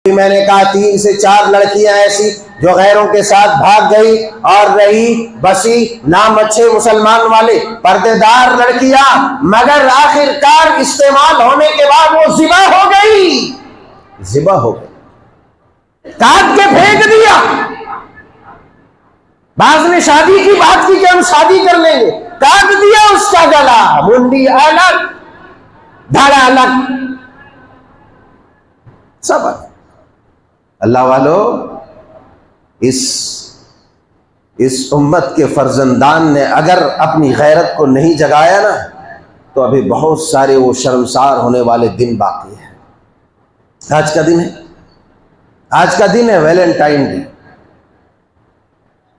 मैंने कहा 3 से 4 लड़कियां ऐसी जो गैरों के साथ भाग गई और रही बसी नाम अच्छे मुसलमान वाले पर्देदार लड़कियां, मगर आखिरकार इस्तेमाल होने के बाद वो ज़िबा हो गई, ज़िबा हो गई, काट के फेंक दिया। बाज ने शादी की बात की कि हम शादी कर लेंगे, काट दिया उसका गला, मुंडी अलग, धाड़ा अलग, सब अलग। अल्लाह वालों, इस उम्मत के फर्जंदान ने अगर अपनी गैरत को नहीं जगाया ना, तो अभी बहुत सारे वो शर्मसार होने वाले दिन बाकी हैं। आज का दिन है, आज का दिन है वैलेंटाइन डे।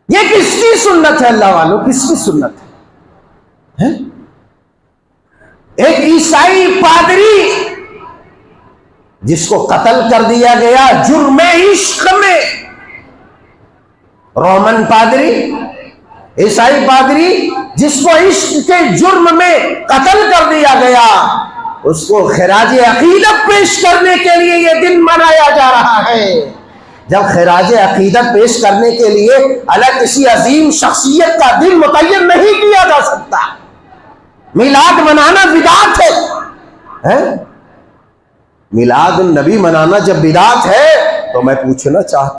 ये किसकी सुन्नत है अल्लाह वालों, किसकी सुन्नत है? एक ईसाई पादरी जिसको कत्ल कर दिया गया जुर्मे इश्क में, रोमन पादरी, ईसाई पादरी जिसको इश्क के जुर्म में कत्ल कर दिया गया, उसको खिराज अकीदत पेश करने के लिए यह दिन मनाया जा रहा है। जब खिराज अकीदत पेश करने के लिए अलग किसी अजीम शख्सियत का दिन मुतय्यन नहीं किया जा सकता। मिलाद मनाना बिदात है? मिलाद नबी मनाना जब बिदात है तो मैं पूछना चाहता